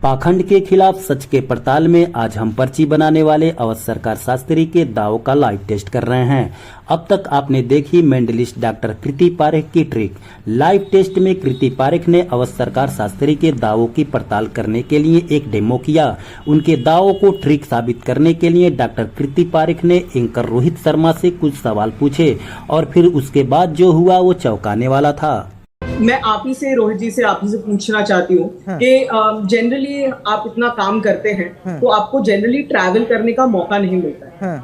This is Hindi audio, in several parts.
पाखंड के खिलाफ सच के पड़ताल में आज हम पर्ची बनाने वाले अवध सरकार शास्त्री के दावों का लाइव टेस्ट कर रहे हैं। अब तक आपने देखी मेंडलिस्ट डॉक्टर कृति पारेख की ट्रिक। लाइव टेस्ट में कृति पारेख ने अवध सरकार शास्त्री के दावों की पड़ताल करने के लिए एक डेमो किया। उनके दावों को ट्रिक साबित करने के लिए डॉक्टर कृति पारेख ने एंकर रोहित शर्मा से कुछ सवाल पूछे और फिर उसके बाद जो हुआ वो चौंकाने वाला था। मैं आप ही से, रोहित जी से, आप ही से पूछना चाहती हूँ कि जनरली आप इतना काम करते हैं तो आपको जनरली ट्रैवल करने का मौका नहीं मिलता है,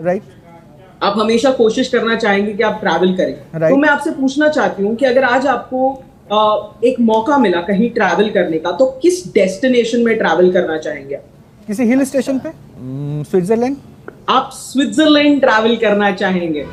राइट? आप हमेशा कोशिश करना चाहेंगे कि आप ट्रैवल करें। तो मैं आपसे पूछना चाहती हूँ कि अगर आज आपको एक मौका मिला कहीं ट्रैवल करने का, तो किस डेस्टिनेशन में ट्रैवल करना चाहेंगे? किसी हिल स्टेशन पे, स्विट्जरलैंड। आप स्विट्जरलैंड ट्रैवल करना चाहेंगे?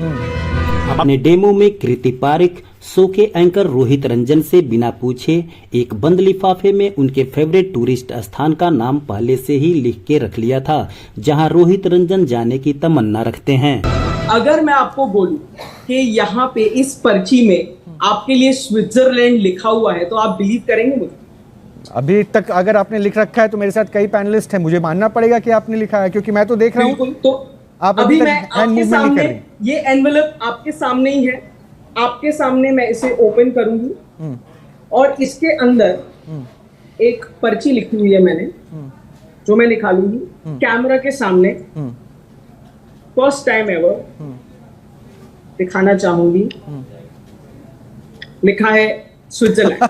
अपने डेमो में कृति पारेख शो के एंकर रोहित रंजन से बिना पूछे एक बंद लिफाफे में उनके फेवरेट टूरिस्ट स्थान का नाम पहले से ही लिख के रख लिया था, जहां रोहित रंजन जाने की तमन्ना रखते हैं। अगर मैं आपको बोलूं कि यहाँ पे इस पर्ची में आपके लिए स्विट्जरलैंड लिखा हुआ है, तो आप बिलीव करेंगे मुझे? अभी तक अगर आपने लिख रखा है तो मेरे साथ कई पैनलिस्ट हैं, मुझे मानना पड़ेगा कि आपने लिखा है, क्योंकि मैं तो देख रहा हूँ। तो आप अभी मैं आपके सामने, ये एनवेलप आपके सामने ही है, आपके सामने मैं इसे ओपन करूंगी और इसके अंदर एक पर्ची लिखी हुई है मैंने, जो मैं निकालूंगी कैमरा के सामने। फर्स्ट टाइम एवर दिखाना चाहूंगी, लिखा है स्विट्जरलैंड।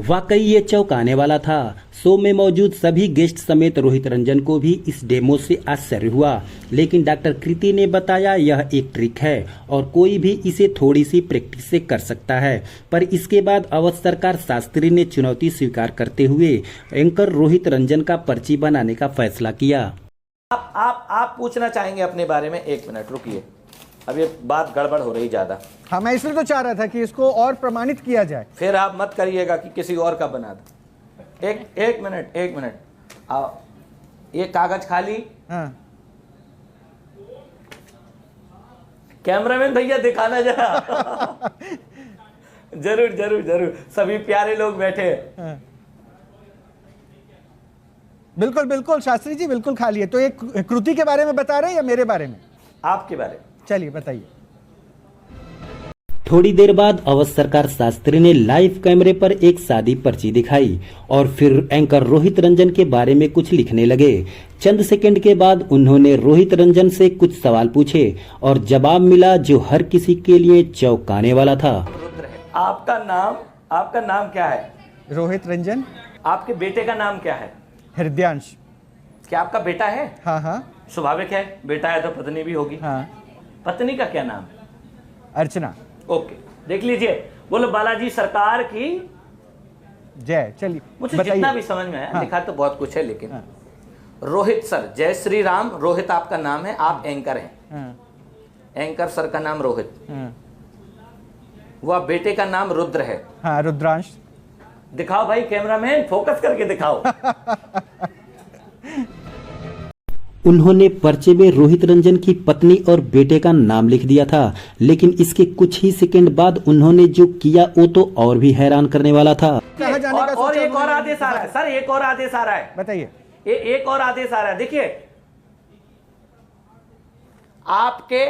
वाकई ये चौंकाने वाला था। शो में मौजूद सभी गेस्ट समेत रोहित रंजन को भी इस डेमो से आश्चर्य हुआ, लेकिन डॉक्टर कृति ने बताया यह एक ट्रिक है और कोई भी इसे थोड़ी सी प्रैक्टिस से कर सकता है। पर इसके बाद अवध सरकार शास्त्री ने चुनौती स्वीकार करते हुए एंकर रोहित रंजन का पर्ची बनाने का फैसला किया। आप पूछना चाहेंगे अपने बारे में? एक मिनट रुकिए, अब ये बात गड़बड़ हो रही ज्यादा। हाँ, मैं इसलिए तो चाह रहा था कि इसको और प्रमाणित किया जाए। फिर आप मत करिएगा कि किसी और का बना दो। एक मिनट आओ, ये कागज खाली। हाँ। कैमरामैन भैया दिखाना जरा। जरूर सभी प्यारे लोग बैठे हैं। हाँ। बिल्कुल शास्त्री जी, बिल्कुल खाली है। तो एक कृति के बारे में बता रहे हैं या मेरे बारे में? आपके बारे में। चलिए बताइए। थोड़ी देर बाद अवध सरकार शास्त्री ने लाइव कैमरे पर एक सादी पर्ची दिखाई और फिर एंकर रोहित रंजन के बारे में कुछ लिखने लगे। चंद सेकंड के बाद उन्होंने रोहित रंजन से कुछ सवाल पूछे और जवाब मिला जो हर किसी के लिए चौंकाने वाला था। आपका नाम क्या है? रोहित रंजन। आपके बेटे का नाम क्या है? हृदयांश। क्या आपका बेटा है? हाँ। स्वाभाविक है, बेटा है तो पत्नी भी होगी। हाँ। पत्नी का क्या नाम? अर्चना। ओके, देख लीजिए, बोलो बालाजी सरकार की जय। चलिए मुझे बताइए। जितना भी समझ में आया। हाँ। लिखा तो बहुत कुछ है, लेकिन रोहित सर, जय श्री राम। रोहित आपका नाम है, आप एंकर हैं। एंकर सर का नाम रोहित। वह बेटे का नाम रुद्र है। हाँ, रुद्रांश। दिखाओ भाई कैमरामैन, फोकस करके दिखाओ। उन्होंने पर्चे में रोहित रंजन की पत्नी और बेटे का नाम लिख दिया था, लेकिन इसके कुछ ही सेकंड बाद उन्होंने जो किया वो तो और भी हैरान करने वाला था। और एक और आदेश आ रहा है सर, एक और आदेश आ रहा है। बताइए। एक और आदेश आ रहा है, देखिए। आपके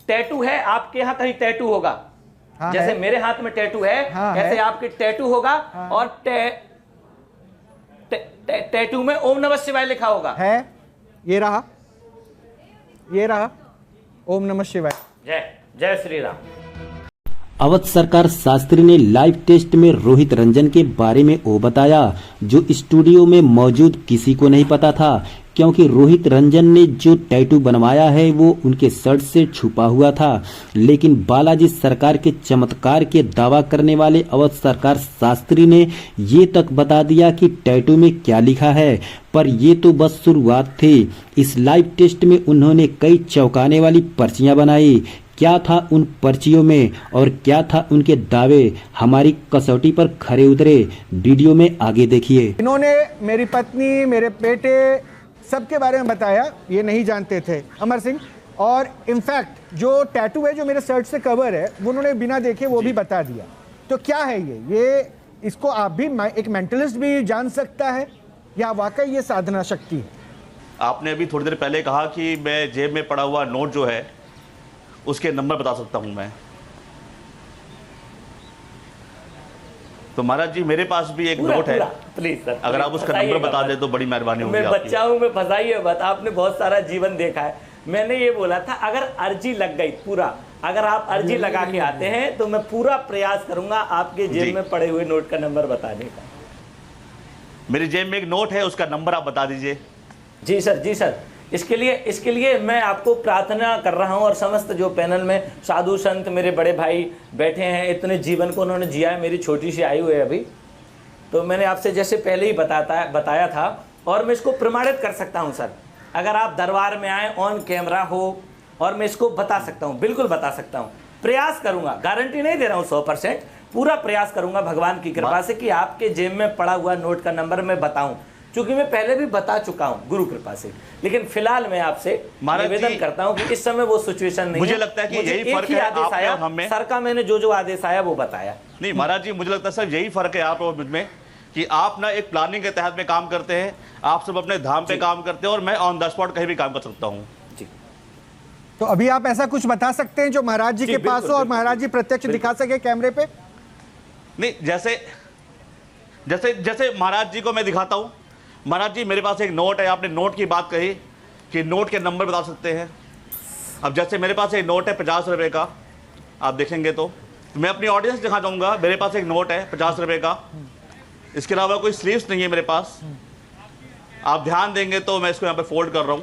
टैटू है, आपके यहाँ कहीं टैटू होगा। हाँ, जैसे है। मेरे हाथ में टैटू है, हाँ, ऐसे है। आपके टैटू होगा। हाँ। और टैटू में ओम नमः शिवाय लिखा होगा। है, ये रहा ओम नमः शिवाय। जय श्री राम। अवध सरकार शास्त्री ने लाइव टेस्ट में रोहित रंजन के बारे में वो बताया जो स्टूडियो में मौजूद किसी को नहीं पता था, क्योंकि रोहित रंजन ने जो टैटू बनवाया है वो उनके शर्ट से छुपा हुआ था। लेकिन बालाजी सरकार के चमत्कार के दावा करने वाले अवध सरकार शास्त्री ने ये तक बता दिया कि टैटू में क्या लिखा है। पर ये तो बस शुरुआत थी। इस लाइव टेस्ट में उन्होंने कई चौंकाने वाली पर्चियां बनाई। क्या था उन पर्चियों में और क्या था उनके दावे, हमारी कसौटी पर खरे उतरे। वीडियो में आगे देखिए। इन्होंने मेरी पत्नी, मेरे बेटे, सबके बारे में बताया। ये नहीं जानते थे अमर सिंह। और इनफैक्ट जो टैटू है जो मेरे शर्ट से कवर है वो उन्होंने बिना देखे वो भी बता दिया। तो क्या है ये इसको आप भी एक मेंटलिस्ट भी जान सकता है या वाकई ये साधना शक्ति है? आपने अभी थोड़ी देर पहले कहा कि मैं जेब में पड़ा हुआ नोट जो है उसके नंबर बता सकता हूं मैं। तो महाराज जी मेरे पास भी एक नोट है, प्लीज सर, अगर आप उसका नंबर बता दें तो बड़ी मेहरबानी होगी। मैं बच्चा हूं, मैं फंसाइए मत, आपने बहुत सारा जीवन देखा है। मैंने ये बोला था अगर अर्जी लग गई पूरा, अगर आप अर्जी लगा के आते हैं तो मैं पूरा प्रयास करूंगा आपके जेब में पड़े हुए नोट का नंबर बताने का। मेरी जेब में एक नोट है, उसका नंबर आप बता दीजिए। जी सर, जी सर। इसके लिए मैं आपको प्रार्थना कर रहा हूं और समस्त जो पैनल में साधु संत मेरे बड़े भाई बैठे हैं, इतने जीवन को उन्होंने जिया है, मेरी छोटी सी आयु है अभी, तो मैंने आपसे जैसे पहले ही बताया था और मैं इसको प्रमाणित कर सकता हूं सर। अगर आप दरबार में आए, ऑन कैमरा हो, और मैं इसको बता सकता हूं, बिल्कुल बता सकता हूं, प्रयास करूंगा, गारंटी नहीं दे रहा हूं 100%, पूरा प्रयास करूंगा भगवान की कृपा से कि आपके जेब में पड़ा हुआ नोट का नंबर मैं बताऊं, क्योंकि मैं पहले भी बता चुका हूं गुरु कृपा से। लेकिन फिलहाल मैं आपसे निवेदन करता हूं कि इस समय वो सिचुएशन नहीं मुझे है। लगता है कि यही फर्क है आदेश आया, हमें, सर का मैंने जो आदेश आया वो बताया। नहीं महाराज जी, मुझे लगता है सर यही फर्क है आप और मुझ में कि आप ना एक प्लानिंग के तहत में काम करते हैं, आप सब अपने धाम पे काम करते हैं और मैं ऑन द स्पॉट कहीं भी काम कर सकता हूं। तो अभी आप ऐसा कुछ बता सकते हैं जो महाराज जी के पास हो और महाराज जी प्रत्यक्ष दिखा सके कैमरे पे? नहीं, जैसे महाराज जी को मैं दिखाता हूं। महाराज जी मेरे पास एक नोट है, आपने नोट की बात कही कि नोट के नंबर बता सकते हैं। अब जैसे मेरे पास एक नोट है 50 रुपए का, आप देखेंगे तो मैं अपनी ऑडियंस दिखा जाऊंगा, मेरे पास एक नोट है 50 रुपए का, इसके अलावा कोई स्लीव्स नहीं है मेरे पास। आप ध्यान देंगे तो मैं इसको यहाँ पे फोल्ड कर रहा हूं।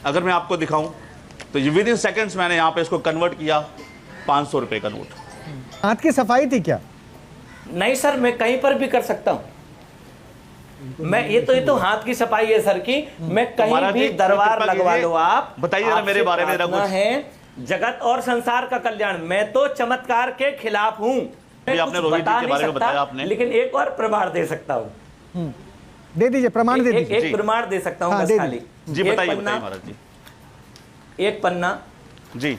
अगर मैं आपको दिखाऊं तो ये विद इन सेकेंड्स मैंने यहाँ पे इसको कन्वर्ट किया 500 रुपए का नोट। हाथ की सफाई थी क्या? नहीं सर, मैं कहीं पर भी कर सकता हूं। मैं ये तो हाथ की सफाई है सर की, मैं कहीं भी दरबार लगवा लो आप। बताइए ना मेरे बारे में कुछ है, जगत और संसार का कल्याण। मैं तो चमत्कार के खिलाफ हूं, आपने रोहित जी के बारे में बताया आपने, लेकिन एक और प्रमाण दे सकता हूं। दे दीजिए, प्रमाण दे दीजिए। एक प्रमाण दे सकता हूं हाँ, बस खाली। जी बताइए महाराज जी। एक पन्ना जी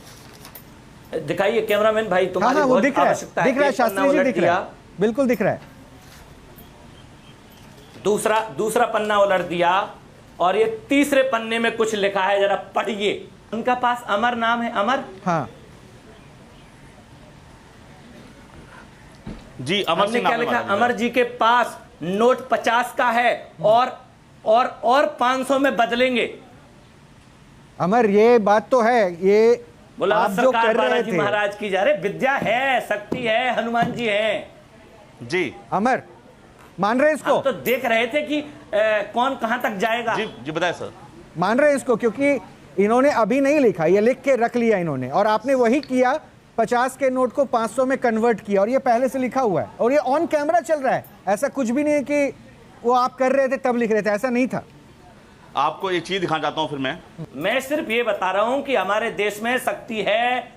दिखाइए कैमरामैन भाई, तुम्हारी वो बहुत दिख रहा है, आवश्यकता दिख रहा है एक पन्ना शास्त्री जी, उलट दिख रहा है, दिया। बिल्कुल दिख रहा है। दूसरा पन्ना उलट दिया और ये तीसरे पन्ने में कुछ लिखा है, जरा पढ़िए। उनका पास अमर नाम है, अमर। हाँ जी, अमर सिंह क्या लिखा? अमर जी के पास नोट 50 का है और 500 में बदलेंगे। अमर, ये बात तो है, ये बोला आप जो कर रहे बालाजी थे। महाराज की जा रहे, विद्या है, शक्ति है, हनुमान जी हैं। जी अमर, मान रहे इसको? हम तो देख रहे थे कि कौन कहां तक जाएगा। जी बताए सर। मान रहे इसको, क्योंकि इन्होंने अभी नहीं लिखा, ये लिख के रख लिया इन्होंने, और आपने वही किया, 50 के नोट को 500 में कन्वर्ट किया, और ये पहले से लिखा हुआ है और ये ऑन कैमरा चल रहा है। ऐसा कुछ भी नहीं है कि वो आप कर रहे थे तब लिख रहे थे, ऐसा नहीं था। आपको एक चीज दिखाना चाहता हूं फिर मैं सिर्फ ये बता रहा हूं कि हमारे देश में शक्ति है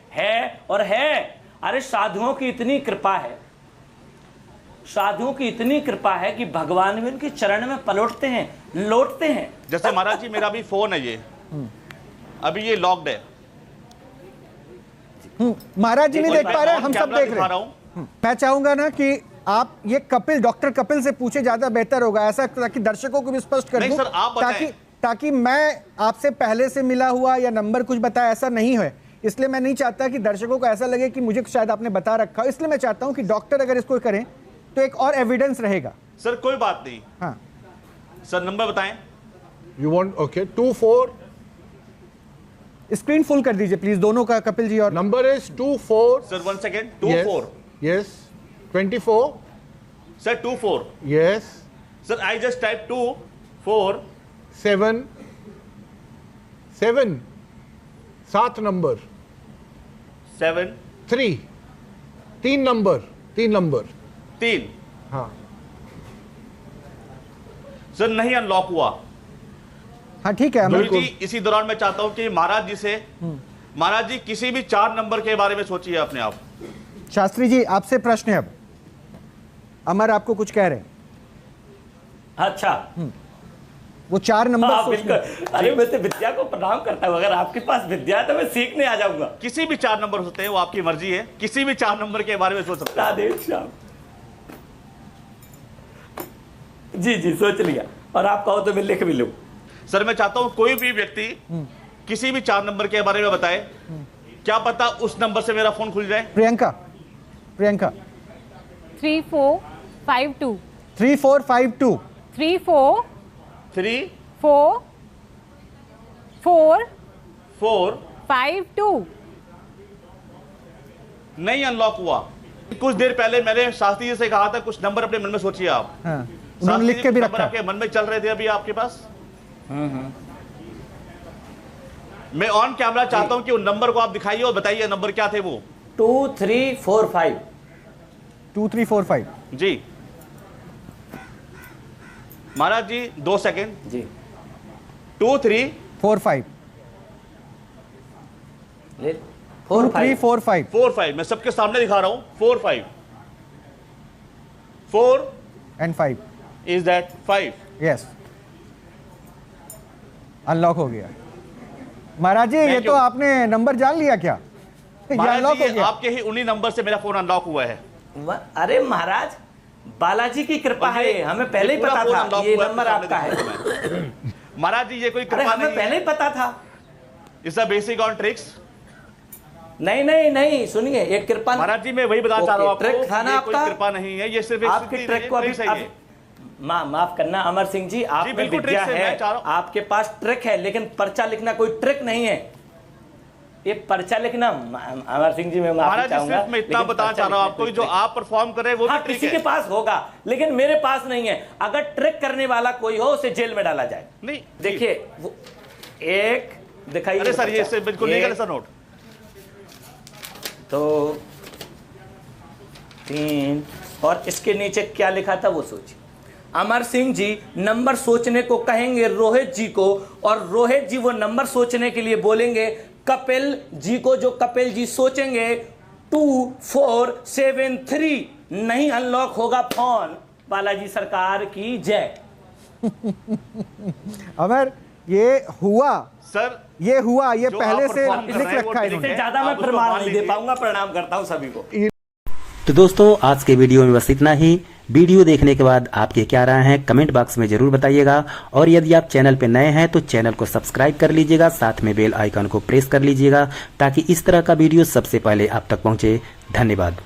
और है। अरे साधुओं की इतनी कृपा है, साधुओं की इतनी कृपा है कि भगवान भी उनके चरण में पलटते हैं, लौटते हैं। जैसे महाराज जी मेरा भी फोन है, ये अभी ये लॉक्ड है। महाराज जी नहीं देख पा रहे, हम सब देख रहे हैं। मैं चाहूंगा ना कि आप ये डॉक्टर कपिल से पूछे, ज्यादा बेहतर होगा ऐसा, ताकि दर्शकों को भी स्पष्ट कर दूं, ताकि मैं आपसे पहले से मिला हुआ या नंबर कुछ बताया ऐसा नहीं है। इसलिए मैं नहीं चाहता कि दर्शकों को ऐसा लगे कि मुझे शायद आपने बता रखा, इसलिए मैं चाहता हूं कि डॉक्टर अगर इसको करें तो एक और एविडेंस रहेगा। सर कोई बात नहीं। हाँ सर नंबर बताएं। You want, okay, 24। Screen full कर दीजिए प्लीज, दोनों का, कपिल जी और। Number is 24। Sir 1 second. 24। Yes. 24। Sir 24। Yes. Sir I just type 2 4 7 7 7 number 7 3 3 number 3। हाँ सर नहीं अनलॉक हुआ। हाँ ठीक है, रोहित जी इसी दौरान मैं चाहता हूं कि महाराज जी से, महाराज जी किसी भी 4 नंबर के बारे में सोचिए अपने आप। शास्त्री जी आपसे प्रश्न है अब, अमर आपको कुछ कह रहे हैं। अच्छा वो 4 नंबर हाँ, सोचने। बिल्कुल। अरे मैं तो विद्या को प्रणाम करता हूँ, अगर आपके पास विद्या है तो मैं सीखने आ जाऊंगा। किसी भी 4 नंबर होते हैं, वो आपकी मर्जी है, किसी भी 4 नंबर के बारे में सोच सकते हैं। राधे श्याम। जी जी सोच लिया, और आप कहो तो मैं लिख भी लूं। सर मैं चाहता हूं कोई भी व्यक्ति किसी भी 4 नंबर के बारे में बताए, क्या पता उस नंबर से मेरा फोन खुल जाए। प्रियंका, प्रियंका 3452 3452 34 3 4 4 4 52 नहीं अनलॉक हुआ। कुछ देर पहले मैंने शास्त्री जी से कहा था कुछ नंबर अपने मन में सोचिए आप। हाँ, उन्होंने लिख के भी नंबर रखा। आपके मन में चल रहे थे अभी आपके पास। मैं ऑन कैमरा चाहता हूं कि उन नंबर को आप दिखाइए और बताइए नंबर क्या थे वो। 2345 2345 जी महाराज जी 2 सेकेंड जी 45 ले 45 2345 4 5 मैं सबके सामने दिखा रहा हूं। 4 5 4 and 5 is that 5। Yes, unlock हो गया। महाराज जी ये Thank तो you. आपने नंबर जान लिया क्या? ये महाराज अनलॉक जी हो ये गया। आपके ही उन्हीं नंबर से मेरा फोन अनलॉक हुआ है। अरे महाराज बालाजी की कृपा है, हमें पहले ही पूरा पता फोन था unlock ये हुआ नंबर सामने आपका दिखा है। रहा हूं मैं। महाराज जी ये कोई अरे कृपा हमें नहीं पहले ही पता था। It's a basic on tricks. नहीं नहीं नहीं सुनिए, एक कृपा महाराज जी मैं वही बताना चाह रहा हूं आपको, ट्रिक था ना ये कोई आपका। कृपा नहीं है, ये सिर्फ एक आपकी स्थिति ट्रिक को नहीं अभी सही है। माफ करना अमर सिंह जी, आप में बिल्कुल विद्या ट्रिक से है, मैं चाह रहा हूं। आपके पास ट्रिक है, लेकिन पर्चा लिखना कोई ट्रिक नहीं है। ये पर्चा लिखना अमर सिंह जी मैं माफी महाराज जी चाहूंगा, सिर्फ मैं इतना लेकिन बताना पर्चा चाह रहा हूं लिखना आपको कि कोई जो ट्रिक- आप परफॉर्म कर रहे हैं वो हाँ भी ट्रिक किसी है। के पास होगा, लेकिन मेरे पास नहीं है। अगर ट्रिक करने वाला कोई हो उसे जेल में डाला जाए। नहीं देखिए वो एक दिखाइए। अरे सर ये पर्चा। बिल्कुल एक, लीगल है सर नोट। तो 3 और इसके नीचे क्या लिखा था वो सोचिए। अमर सिंह जी नंबर सोचने को कहेंगे रोहित जी को, और रोहित जी वो नंबर सोचने के लिए बोलेंगे कपिल जी को, जो कपिल जी सोचेंगे 2473 नहीं अनलॉक होगा फोन। बालाजी सरकार की जय। अमर ये हुआ, सर ये हुआ, ये जो पहले आप से perform कर लिख रहे हैं वो रखा है ठीक इन्होंने। इससे ज्यादा मैं आप उसको प्रमाण मान नहीं दे लीजिए। पाऊंगा। प्रणाम करता हूं सभी को। तो दोस्तों आज के वीडियो में बस इतना ही। वीडियो देखने के बाद आपके क्या राय हैं कमेंट बॉक्स में जरूर बताइएगा, और यदि आप चैनल पर नए हैं तो चैनल को सब्सक्राइब कर लीजिएगा, साथ में बेल आइकन को प्रेस कर लीजिएगा ताकि इस तरह का वीडियो सबसे पहले आप तक पहुंचे। धन्यवाद।